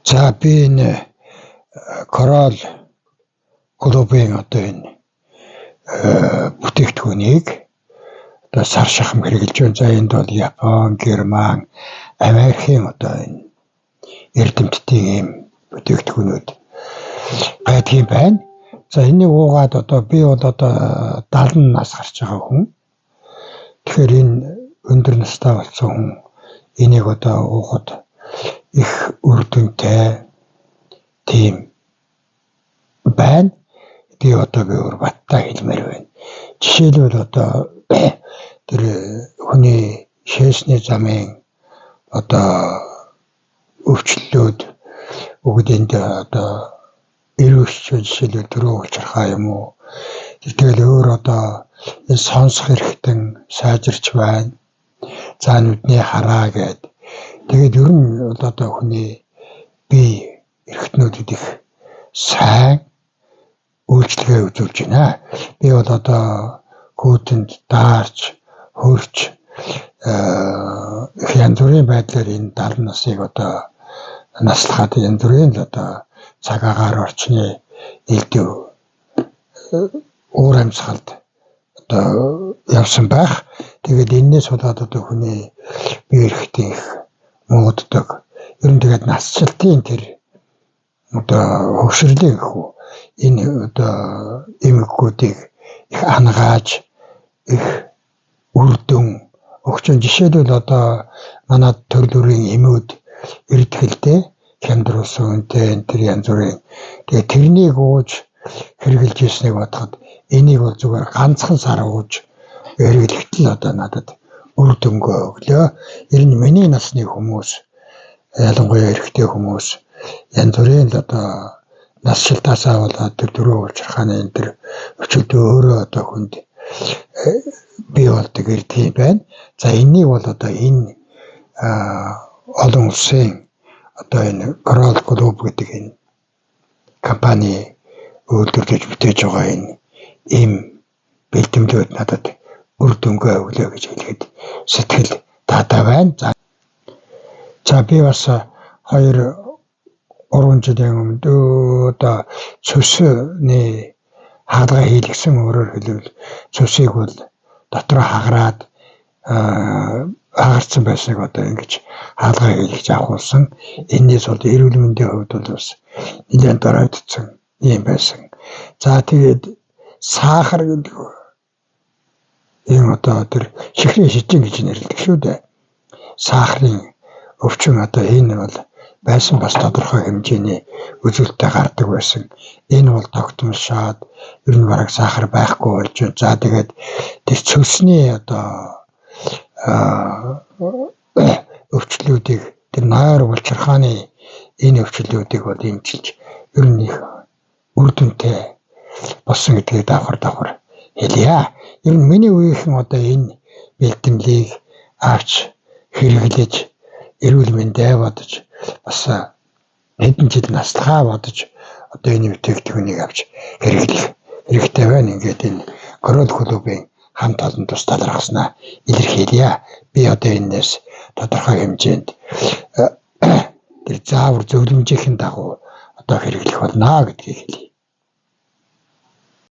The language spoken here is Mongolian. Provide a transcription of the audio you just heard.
За би энэ Корал клубын одоо энэ бүтээгдэхүүнийг одоо сар шахам хэрэгжилж байна. За энд бол Япон, Герман, Америкийн одоо энэ эрдэмтдийн ийм бүтээгдэхүүнүүд байдгийн байна. За энийг уугаад одоо би бол одоо 70 нас гарч байгаа хүн. Тэгэхээр энэ өндөр настай болсон хүн энийг одоо уухад их үр дүнтэй тийм байна. Би одоо өөр баттай хэлмээр байна. Жишээлбэл одоо тэр хүний шээсний замын одоо өвчлөлүүд өгдөнд одоо эрүүсч жишээлбэл дөрөв улчирхаа юм уу. Тэгэл өөр одоо сонсох эрхтэн сайжирч байна. За нүдний хараа гэд. Тэгээд ер нь одоо хүний бие эрхтнүүдэд их сайн үйлчлэгээ үзүүлж байна. Би бол одоо хүүтэнд даарч, хөрч янз бүрийн байдлаар энэ 70 насыг одоо наслахад янз бүрийн л одоо цаг агаар орчны элдв уур амьсгалд одоо явсан байх. Тэгээд энэс болоод одоо хүний бие эрхтэн их мууддаг. Ер нь тэгээд насжилтын тэр одоо хөвшрлийн хүү энэ одоо эмгэгүүдийг их ангааж их үрдэн өгч жишээлбэл одоо манай төрлөрийн эмүүд эрдгэлтэй хямдруулсан үнтэй энэ тэр янз бүрийн тэгээд тэрнийг ууж хэрэгжилж ирснийг бодоход энийг бол зүгээр ганцхан сар ууж хэрэглэхдээ одоо надад үр дүнгээ өглөө. Ер нь миний насны хүмүүс ялангуяа эрэгтэй хүмүүс янз бүрийн л одоо насжилтаасаа болоод тэр дөрөв улчирхааны энэ тэр өчигд өөрөө одоо хүнд бий болдог эрдгий байна. За энийг бол одоо энэ олон улсын одоо энэ Корал клуб гэдэг энэ компани үйлдвэрлэж бүтээж байгаа энэ ийм бэлтгэлүүд надад үр дүнгээ өглөө гэж хэлэхэд сэтгэл таатай байна. За би бас 2-3 жилийн өмнө одоо цусны хаалга хийлгсэн, өөрөөр хэлбэл цусыг бол дотор хагараад хагарсан байсныг одоо ингэж хаалга хийлгэж авахулсан. Энээс бол эрүүл мэндийн хувьд бол бас нэлээд доройдсон юм байсан. За тэгээд сахар гэдэг юм одоо тэр чихрийн шижин гэж нэрлэдэг шүү дээ. Сахарын өвчин одоо энэ бол байсан бас тодорхой хэмжээний үзүүлэлттэй гардаг байсан. Энэ бол тогтмолшоод ер нь бараг сахар байхгүй болж байна. За тэгээд тэр цөсний одоо өвчлөлүүдийг тэр нойр улчирхааны энэ өвчлөлүүдийг бол эмчилж ер нь их үр дүнтэй болсон гэдгийг давхар хэлье. Ер нь миний үеийнхэн одоо энэ бэлтгэлийг авч хэрэглэж эрүүл мэндэ бодож бас хэдэн жил наслахаа бодож одоо энэ бүтээгдэхүүнийг авч хэрэглэх хэрэгтэй байна. Ингээд энэ Корал клубын хамт олон тус талархснаа илэрхийлье. Би одоо энэс тодорхой хэмжээнд тэр заавар зөвлөмжийн дагуу одоо хэрэглэх болно гэдгийг хэлье.